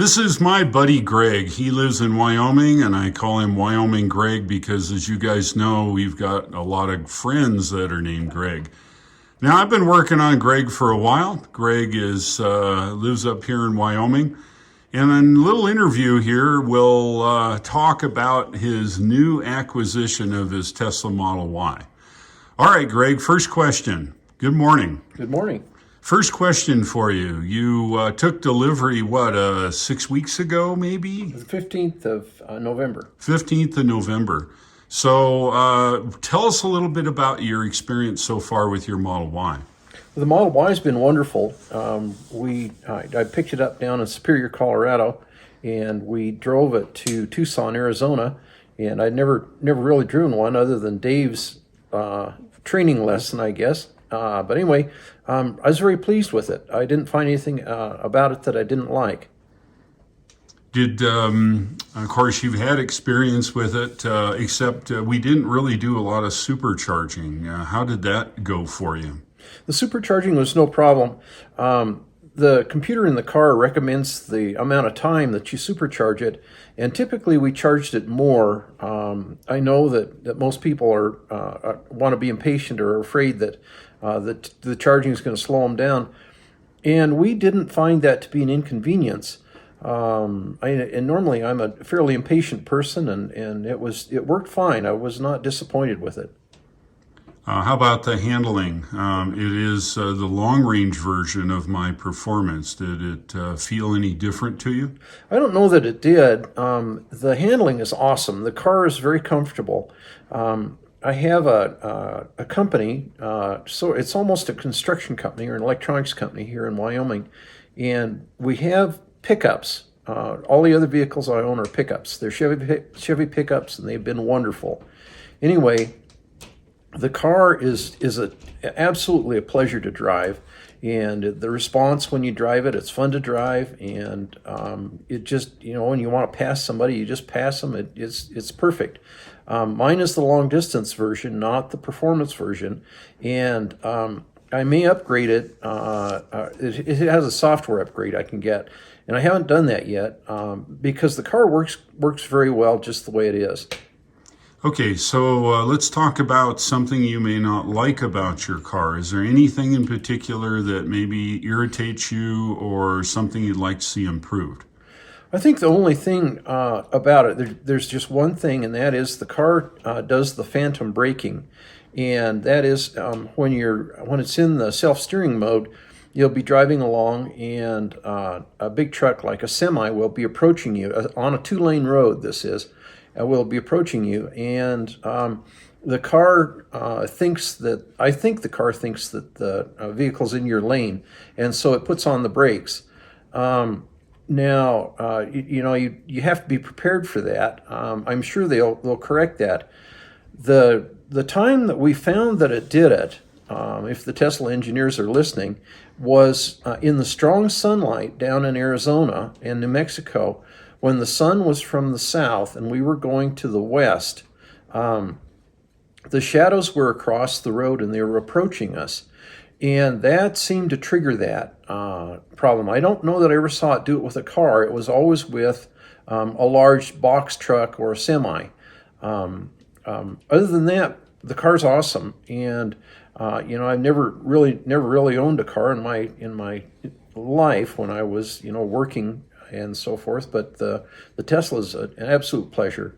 This is my buddy Greg. He lives in Wyoming, and I call him Wyoming Greg because, as you guys know, we've got a lot of friends that are named Greg. Now, I've been working on Greg for a while. Greg is lives up here in Wyoming. And in a little interview here, we'll talk about his new acquisition of his Tesla Model Y. All right, Greg, first question. Good morning. Good morning. First question for you. You took delivery, 6 weeks ago, maybe? The 15th of November. 15th of November. So tell us a little bit about your experience so far with your Model Y. The Model Y has been wonderful. I picked it up down in Superior, Colorado, and we drove it to Tucson, Arizona. And I'd never really driven one other than Dave's training lesson, I guess. But anyway, I was very pleased with it. I didn't find anything about it that I didn't like. Of course, you've had experience with it, except we didn't really do a lot of supercharging. How did that go for you? The supercharging was no problem. The computer in the car recommends the amount of time that you supercharge it, and typically we charged it more. I know that most people want to be impatient or afraid that the charging is going to slow them down, and we didn't find that to be an inconvenience. And normally I'm a fairly impatient person, and it worked fine. I was not disappointed with it. How about the handling? It is the long-range version of my Performance. Did it feel any different to you? I don't know that it did. The handling is awesome. The car is very comfortable. I have a company, so it's almost a construction company or an electronics company here in Wyoming, and we have pickups. All the other vehicles I own are pickups. They're Chevy pickups, and they've been wonderful. Anyway, the car is absolutely a pleasure to drive, and the response when you drive it, it's fun to drive, and it just, when you want to pass somebody, you just pass them. It's perfect. Mine is the long distance version, not the Performance version, and I may upgrade it. It has a software upgrade I can get, and I haven't done that yet because the car works very well just the way it is. Okay, so let's talk about something you may not like about your car. Is there anything in particular that maybe irritates you or something you'd like to see improved? I think the only thing about it, there's just one thing, and that is the car does the phantom braking. And that is when it's in the self-steering mode, you'll be driving along, and a big truck like a semi will be approaching you on a 2-lane road. This is. Will be approaching you, and the car thinks that the vehicle's in your lane, and so it puts on the brakes. Now, you have to be prepared for that. I'm sure they'll correct that. The time that we found that it did it, if the Tesla engineers are listening, was in the strong sunlight down in Arizona and New Mexico. When the sun was from the south and we were going to the west, the shadows were across the road and they were approaching us. And that seemed to trigger that problem. I don't know that I ever saw it do it with a car. It was always with a large box truck or a semi. Other than that, the car's awesome. And I've never really owned a car in my life when I was working and so forth, but the Tesla's an absolute pleasure.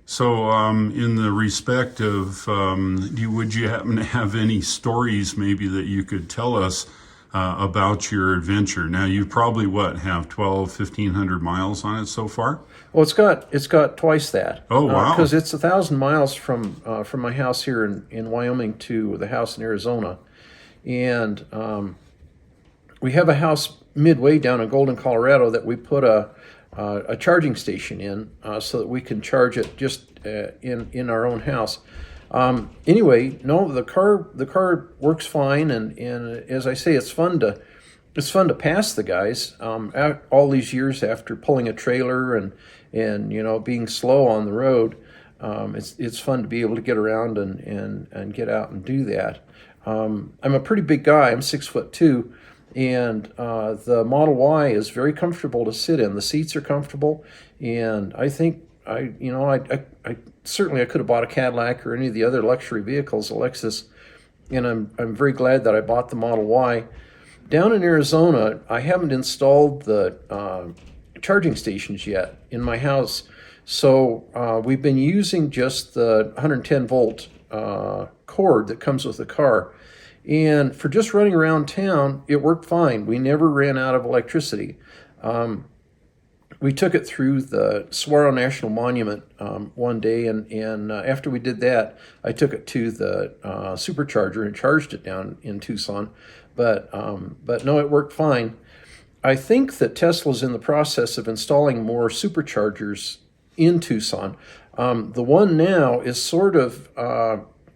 So in the respect of, would you happen to have any stories maybe that you could tell us about your adventure? Now, you probably, have 1,500 miles on it so far? Well, it's got twice that. Oh, wow. Because it's 1,000 miles from my house here in Wyoming to the house in Arizona. And we have a house midway down in Golden, Colorado, that we put a charging station in so that we can charge it just in our own house. Anyway, no, the car works fine, and as I say, it's fun to pass the guys all these years after pulling a trailer and being slow on the road. It's fun to be able to get around and get out and do that. I'm a pretty big guy. I'm 6'2", And the Model Y is very comfortable to sit in. The seats are comfortable, and I think I certainly I could have bought a Cadillac or any of the other luxury vehicles, a Lexus, and I'm very glad that I bought the Model Y. Down in Arizona, I haven't installed the charging stations yet in my house, so we've been using just the 110 volt cord that comes with the car. And for just running around town, it worked fine. We never ran out of electricity. We took it through the Saguaro National Monument one day, and after we did that, I took it to the supercharger and charged it down in Tucson. But no, it worked fine. I think that Tesla's in the process of installing more superchargers in Tucson. The one now is sort of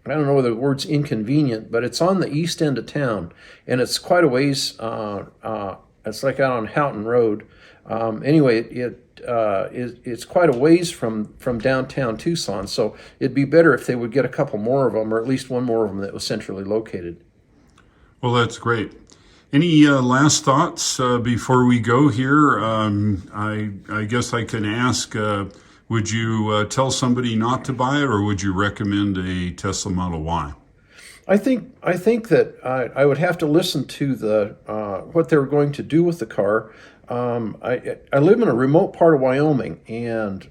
I don't know whether the word's inconvenient, but it's on the east end of town, and it's quite a ways. It's like out on Houghton Road. Anyway, it's quite a ways from downtown Tucson, so it'd be better if they would get a couple more of them, or at least one more of them that was centrally located. Well, that's great. Any last thoughts before we go here? I guess I can ask, would you tell somebody not to buy it, or would you recommend a Tesla Model Y? I think that I would have to listen to the what they were going to do with the car. I live in a remote part of Wyoming, and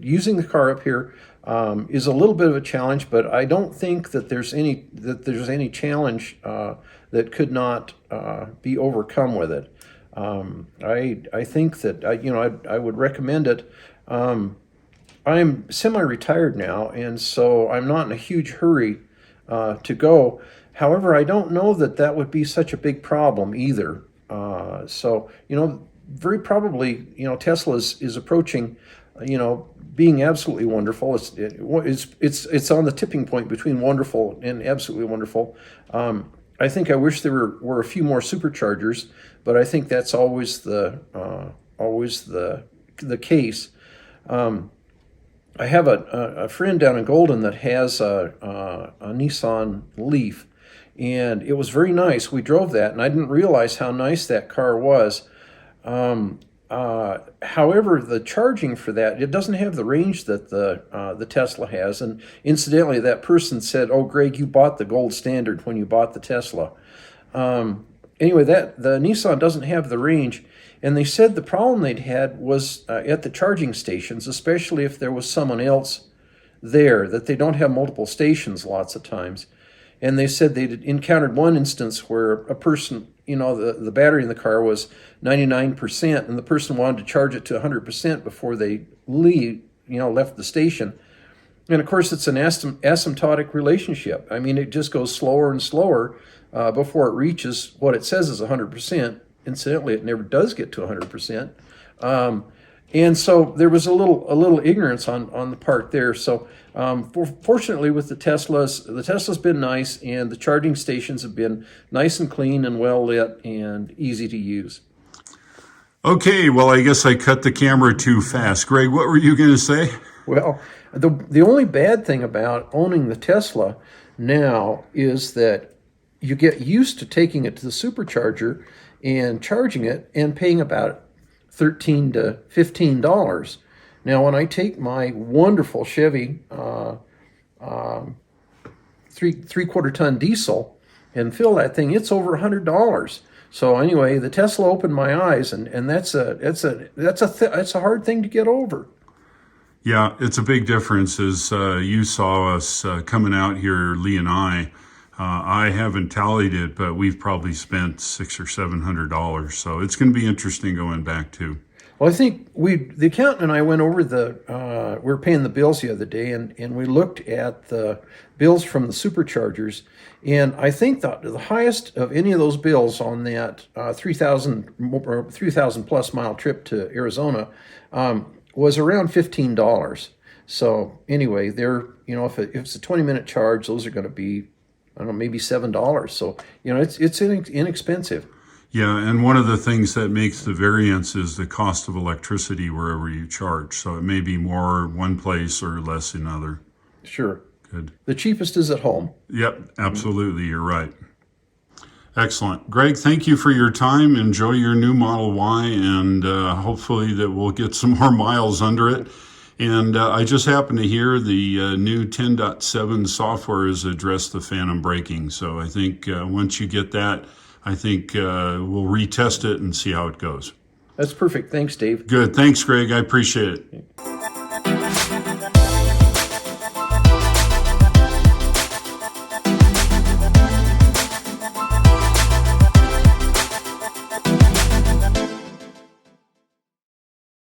using the car up here is a little bit of a challenge. But I don't think that there's any challenge that could not be overcome with it. I think that I would recommend it. I'm semi-retired now, and so I'm not in a huge hurry to go. However, I don't know that would be such a big problem either. So very probably, Tesla is approaching, being absolutely wonderful. It's on the tipping point between wonderful and absolutely wonderful. I think I wish there were a few more superchargers, but I think that's always the case. I have a friend down in Golden that has a Nissan Leaf, and it was very nice. We drove that, and I didn't realize how nice that car was. However, the charging for that, it doesn't have the range that the Tesla has. And incidentally, that person said, "Oh, Greg, you bought the gold standard when you bought the Tesla." Anyway, the Nissan doesn't have the range. And they said the problem they'd had was at the charging stations, especially if there was someone else there, that they don't have multiple stations lots of times. And they said they'd encountered one instance where a person, the battery in the car was 99%, and the person wanted to charge it to 100% before they left the station. And of course, it's an asymptotic relationship. I mean, it just goes slower and slower before it reaches what it says is 100%. Incidentally, it never does get to 100%. And so there was a little ignorance on the part there. So fortunately with the Tesla's been nice, and the charging stations have been nice and clean and well lit and easy to use. Okay, well, I guess I cut the camera too fast. Greg, what were you going to say? Well, the only bad thing about owning the Tesla now is that you get used to taking it to the supercharger and charging it and paying about $13 to $15. Now, when I take my wonderful Chevy three-quarter ton diesel and fill that thing, it's over $100. So anyway, the Tesla opened my eyes, and that's a hard thing to get over. Yeah, it's a big difference. As you saw us coming out here, Lee and I haven't tallied it, but we've probably spent $600 or $700. So it's going to be interesting going back too. Well, I think the accountant and I went over we were paying the bills the other day, and we looked at the bills from the superchargers, and I think the highest of any of those bills on that 3,000 plus mile trip to Arizona was around $15. So anyway, if it's a 20-minute charge, those are going to be, I don't know, maybe $7. So it's inexpensive. Yeah, and one of the things that makes the variance is the cost of electricity wherever you charge. So it may be more one place or less in other. Sure. Good. The cheapest is at home. Yep, absolutely. You're right. Excellent. Greg, thank you for your time. Enjoy your new Model Y, and hopefully that we'll get some more miles under it. And I just happened to hear the new 10.7 software has addressed the phantom braking. So I think once you get that, I think we'll retest it and see how it goes. That's perfect. Thanks, Dave. Good. Thanks, Greg. I appreciate it.